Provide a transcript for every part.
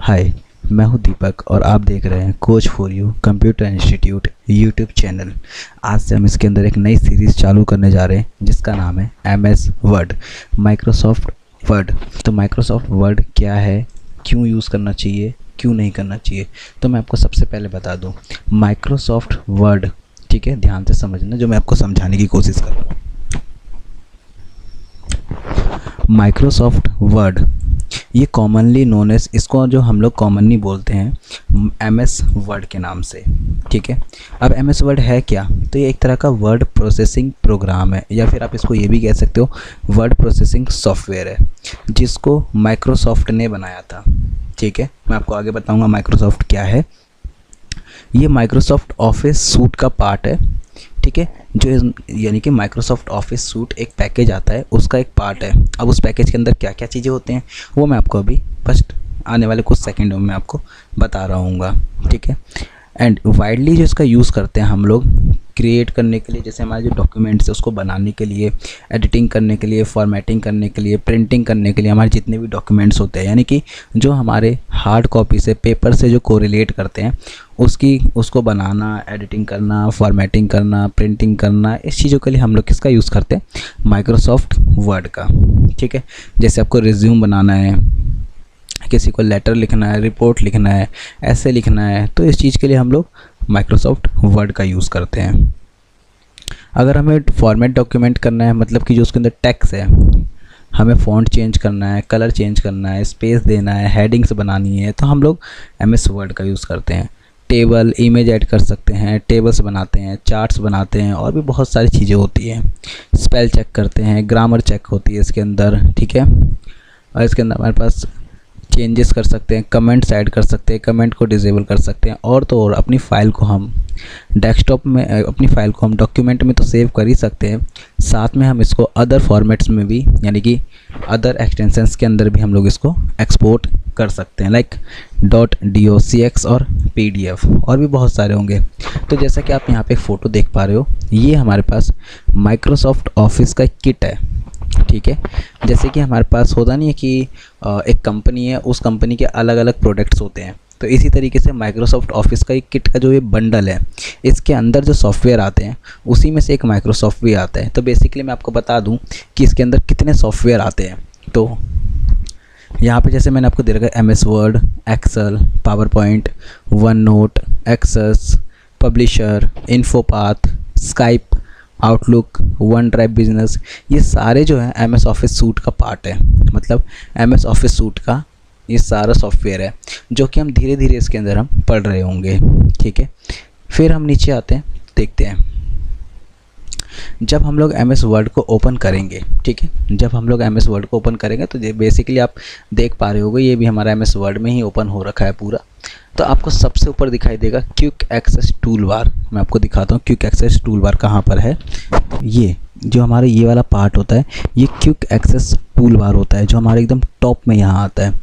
हाय, मैं हूं दीपक और आप देख रहे हैं coach for you computer institute YouTube channel. आज से हम इसके अंदर एक नई सीरीज़ चालू करने जा रहे हैं जिसका नाम है MS वर्ड, माइक्रोसॉफ्ट वर्ड। तो माइक्रोसॉफ्ट वर्ड क्या है, क्यों यूज़ करना चाहिए, क्यों नहीं करना चाहिए, तो मैं आपको सबसे पहले बता दूं माइक्रोसॉफ्ट वर्ड, ठीक है, ध्यान से समझना जो मैं आपको समझाने की कोशिश कर रहा हूँ। माइक्रोसॉफ्ट वर्ड ये कॉमनली नोन एज, इसको जो हम लोग कॉमनली बोलते हैं MS वर्ड के नाम से, ठीक है। अब MS वर्ड है क्या, तो ये एक तरह का वर्ड प्रोसेसिंग प्रोग्राम है, या फिर आप इसको ये भी कह सकते हो वर्ड प्रोसेसिंग सॉफ्टवेयर है, जिसको माइक्रोसॉफ्ट ने बनाया था, ठीक है। मैं आपको आगे बताऊंगा माइक्रोसॉफ्ट क्या है। ये माइक्रोसॉफ्ट ऑफिस सूट का पार्ट है, ठीक है, जो यानी कि माइक्रोसॉफ्ट ऑफिस सूट एक पैकेज आता है, उसका एक पार्ट है। अब उस पैकेज के अंदर क्या क्या चीज़ें होती हैं वो मैं आपको अभी फर्स्ट आने वाले कुछ सेकंडों में आपको बता रहा हूँगा, ठीक है। एंड वाइडली जो इसका यूज़ करते हैं हम लोग क्रिएट करने के लिए, जैसे हमारे जो डॉक्यूमेंट्स है उसको बनाने के लिए, एडिटिंग करने के लिए, फॉर्मेटिंग करने के लिए, प्रिंटिंग करने के लिए, हमारे जितने भी डॉक्यूमेंट्स होते हैं, यानी कि जो हमारे हार्ड कॉपी से, पेपर से जो कोरिलेट करते हैं उसको बनाना, एडिटिंग करना, फॉर्मेटिंग करना, प्रिंटिंग करना, इस चीज़ों के लिए हम लोग किसका यूज़ करते हैं, माइक्रोसॉफ्ट वर्ड का, ठीक है। जैसे आपको रिज्यूम बनाना है, किसी को लेटर लिखना है, रिपोर्ट लिखना है, ऐसे लिखना है, तो इस चीज़ के लिए हम लोग माइक्रोसॉफ्ट वर्ड का यूज़ करते हैं। अगर हमें फॉर्मेट डॉक्यूमेंट करना है, मतलब कि जो उसके अंदर टेक्स्ट है, हमें फ़ॉन्ट चेंज करना है, कलर चेंज करना है, स्पेस देना है, हेडिंग्स बनानी है, तो हम लोग MS वर्ड का यूज़ करते हैं। टेबल, इमेज ऐड कर सकते हैं, टेबल्स बनाते हैं, चार्ट्स बनाते हैं, और भी बहुत सारी चीज़ें होती हैं। स्पेल चेक करते हैं, ग्रामर चेक होती है इसके अंदर, ठीक है। और इसके अंदर हमारे पास चेंजेस कर सकते हैं, कमेंट्स ऐड कर सकते हैं, कमेंट को डिसेबल कर सकते हैं, और तो और अपनी फ़ाइल को हम डेस्कटॉप में, अपनी फ़ाइल को हम डॉक्यूमेंट में तो सेव कर ही सकते हैं, साथ में हम इसको अदर फॉर्मेट्स में भी, यानी कि अदर एक्सटेंशंस के अंदर भी हम लोग इसको एक्सपोर्ट कर सकते हैं, लाइक .docx और PDF, और भी बहुत सारे होंगे। तो जैसा कि आप यहाँ पे एक फ़ोटो देख पा रहे हो, ये हमारे पास माइक्रोसॉफ्ट ऑफिस का किट है, ठीक है। जैसे कि हमारे पास होता नहीं है कि एक कंपनी है, उस कंपनी के अलग अलग प्रोडक्ट्स होते हैं, तो इसी तरीके से माइक्रोसॉफ्ट ऑफिस का एक किट का जो ये बंडल है, इसके अंदर जो सॉफ्टवेयर आते हैं उसी में से एक माइक्रोसॉफ्ट भी आता है। तो बेसिकली मैं आपको बता दूं कि इसके अंदर कितने सॉफ्टवेयर आते हैं। तो यहाँ पे जैसे मैंने आपको दे रखा है MS Word, Excel, PowerPoint, OneNote, Access, Publisher, InfoPath, Skype, Outlook, OneDrive business, ये सारे जो है MS ऑफिस सूट का पार्ट है, मतलब MS ऑफिस सूट का ये सारा सॉफ्टवेयर है, जो कि हम धीरे धीरे इसके अंदर हम पढ़ रहे होंगे, ठीक है। फिर हम नीचे आते हैं, देखते हैं जब हम लोग MS वर्ड को ओपन करेंगे, ठीक है, जब हम लोग MS वर्ड को ओपन करेंगे तो ये बेसिकली आप देख पा रहे होगे, ये भी हमारा MS वर्ड में ही ओपन हो रखा है पूरा। तो आपको सबसे ऊपर दिखाई देगा क्विक एक्सेस टूल बार। मैं आपको दिखाता हूँ क्विक एक्सेस टूल बार कहाँ पर है। ये जो हमारा ये वाला पार्ट होता है, ये क्विक एक्सेस टूल बार होता है, जो हमारे एकदम टॉप में यहाँ आता है,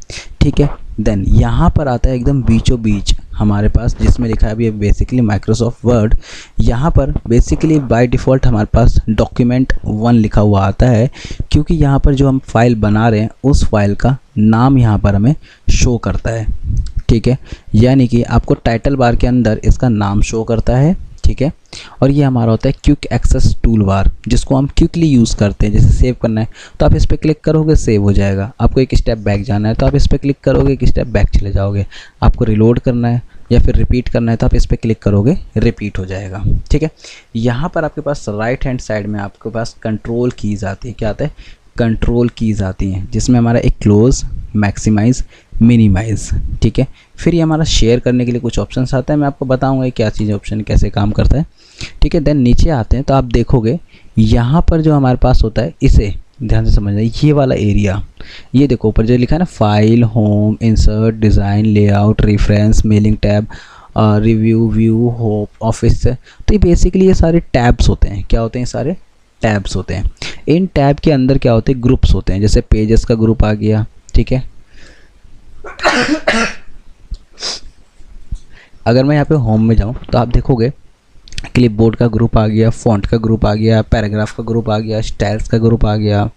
ठीक है। देन यहाँ पर आता है एकदम बीचों बीच हमारे पास, जिसमें लिखा है अभी बेसिकली माइक्रोसॉफ्ट वर्ड। यहाँ पर बेसिकली बाय डिफ़ॉल्ट हमारे पास डॉक्यूमेंट 1 लिखा हुआ आता है, क्योंकि यहाँ पर जो हम फाइल बना रहे हैं उस फाइल का नाम यहाँ पर हमें शो करता है, ठीक है। यानी कि आपको टाइटल बार के अंदर इसका नाम शो करता है, ठीक है। और ये हमारा होता है क्विक एक्सेस टूल बार, जिसको हम क्विकली यूज़ करते हैं। जैसे सेव करना है तो आप इस पर क्लिक करोगे, सेव हो जाएगा। आपको एक स्टेप बैक जाना है तो आप इस पर क्लिक करोगे, एक स्टेप बैक चले जाओगे। आपको रिलोड करना है या फिर रिपीट करना है तो आप इस पर क्लिक करोगे, रिपीट हो जाएगा, ठीक है। यहाँ पर आपके पास राइट हैंड साइड में आपके पास कंट्रोल कीज़ आती है। क्या आता है, कंट्रोल कीज़ आती हैं, जिसमें हमारा एक क्लोज, मैक्सिमाइज़, मिनिमाइज़, ठीक है। फिर ये हमारा शेयर करने के लिए कुछ ऑप्शंस आता है, मैं आपको बताऊंगा क्या चीज़ ऑप्शन कैसे काम करता है, ठीक है। देन नीचे आते हैं तो आप देखोगे यहाँ पर जो हमारे पास होता है, इसे ध्यान से समझना, ये वाला एरिया, ये देखो ऊपर जो लिखा है ना, file, home, insert, design, layout, reference, mailing tab, review, view, hope, office, तो ये बेसिकली ये सारे टैब्स होते हैं। क्या होते हैं, सारे टैब्स होते हैं। इन टैब के अंदर क्या होते हैं, ग्रुप्स होते हैं। जैसे पेजेस का ग्रुप आ गया, ठीक है। अगर मैं यहाँ पे होम में जाऊँ तो आप देखोगे क्लिपबोर्ड का ग्रुप आ गया, फॉन्ट का ग्रुप आ गया, पैराग्राफ का ग्रुप आ गया, स्टाइल्स का ग्रुप आ गया,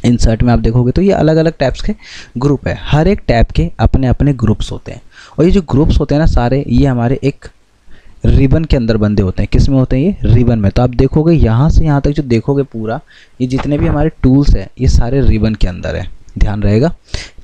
इंसर्ट में आप देखोगे तो ये अलग अलग टैब्स के ग्रुप है, हर एक टैब के अपने अपने ग्रुप्स होते हैं। और ये जो ग्रुप्स होते हैं ना सारे, ये हमारे एक रिबन के अंदर बंधे होते हैं। किस में होते हैं? ये रिबन में। तो आप देखोगे यहाँ से यहाँ तक जो देखोगे पूरा, ये जितने भी हमारे टूल्स हैं ये सारे रिबन के अंदर है, ध्यान रहेगा,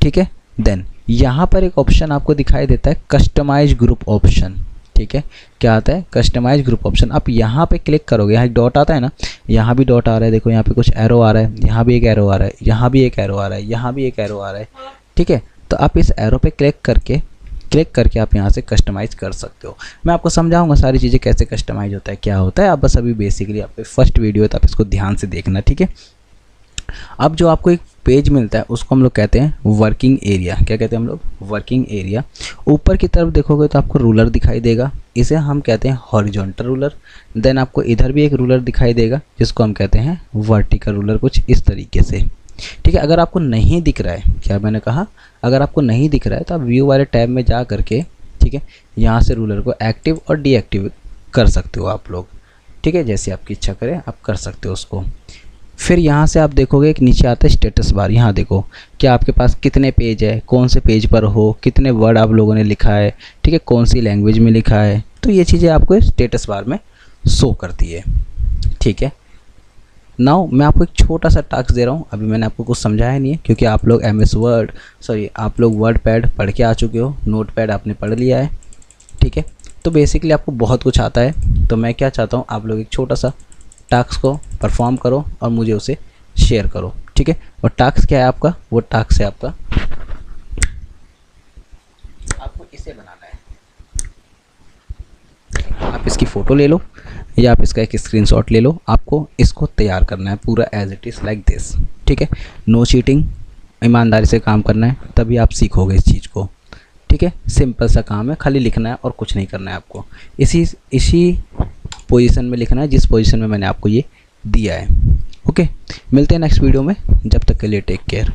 ठीक है। देन यहाँ पर एक ऑप्शन आपको दिखाई देता है कस्टमाइज ग्रुप ऑप्शन, ठीक है। क्या आता है? Customize group option. आप यहाँ पे क्लिक करोगे, यहाँ एक डॉट आता है ना, यहाँ भी डॉट आ रहा है, देखो यहाँ पे कुछ एरो आ रहा है, यहाँ भी एक एरो आ रहा है, यहाँ भी एक एरो आ रहा है, यहाँ भी एक एरो आ रहा है, ठीक है। तो आप इस एरो पे क्लिक करके आप यहाँ से कस्टमाइज़ कर सकते हो। मैं आपको समझाऊंगा सारी चीज़ें कैसे कस्टमाइज होता है, क्या होता है। आप बस अभी बेसिकली आप फर्स्ट वीडियो है तो आप इसको ध्यान से देखना, ठीक है। अब जो आपको एक पेज मिलता है उसको हम लोग कहते हैं वर्किंग एरिया। क्या कहते हैं हम लोग? Working area. ऊपर की तरफ देखोगे तो आपको रूलर दिखाई देगा, इसे हम कहते हैं हॉरिजॉन्टल रूलर। देन आपको इधर भी एक रूलर दिखाई देगा जिसको हम कहते हैं वर्टिकल रूलर, कुछ इस तरीके से, ठीक है। अगर आपको नहीं दिख रहा है, क्या मैंने कहा, अगर आपको नहीं दिख रहा है तो आप व्यू वाले टैब में जा करके, ठीक है, यहाँ से रूलर को एक्टिव और डीएक्टिव कर सकते हो आप लोग, ठीक है। जैसे आपकी इच्छा करे आप कर सकते हो उसको। फिर यहाँ से आप देखोगे एक नीचे आता है स्टेटस बार। यहाँ देखो क्या आपके पास कितने पेज है, कौन से पेज पर हो, कितने वर्ड आप लोगों ने लिखा है, ठीक है, कौन सी लैंग्वेज में लिखा है। तो ये चीज़ें आपको स्टेटस बार में शो करती है, ठीक है। नाउ मैं आपको एक छोटा सा टास्क दे रहा हूँ। अभी मैंने आपको कुछ समझाया नहीं है क्योंकि आप लोग आप लोग वर्डपैड पढ़ के आ चुके हो, नोटपैड आपने पढ़ लिया है, ठीक है। तो बेसिकली आपको बहुत कुछ आता है। तो मैं क्या चाहता हूँ, आप लोग एक छोटा सा टास्क को परफॉर्म करो और मुझे उसे शेयर करो, ठीक है। और टास्क क्या है आपका? वो टास्क है आपका, आपको इसे बनाना है। आप इसकी फ़ोटो ले लो या आप इसका एक स्क्रीनशॉट ले लो, आपको इसको तैयार करना है पूरा as it is like this, ठीक है। नो चीटिंग, ईमानदारी से काम करना है, तभी आप सीखोगे इस चीज़ को, ठीक है। सिंपल सा काम है, खाली लिखना है और कुछ नहीं करना है आपको। इसी पोजीशन में लिखना है जिस पोजीशन में मैंने आपको ये दिया है, ओके। मिलते हैं नेक्स्ट वीडियो में, जब तक के लिए टेक केयर।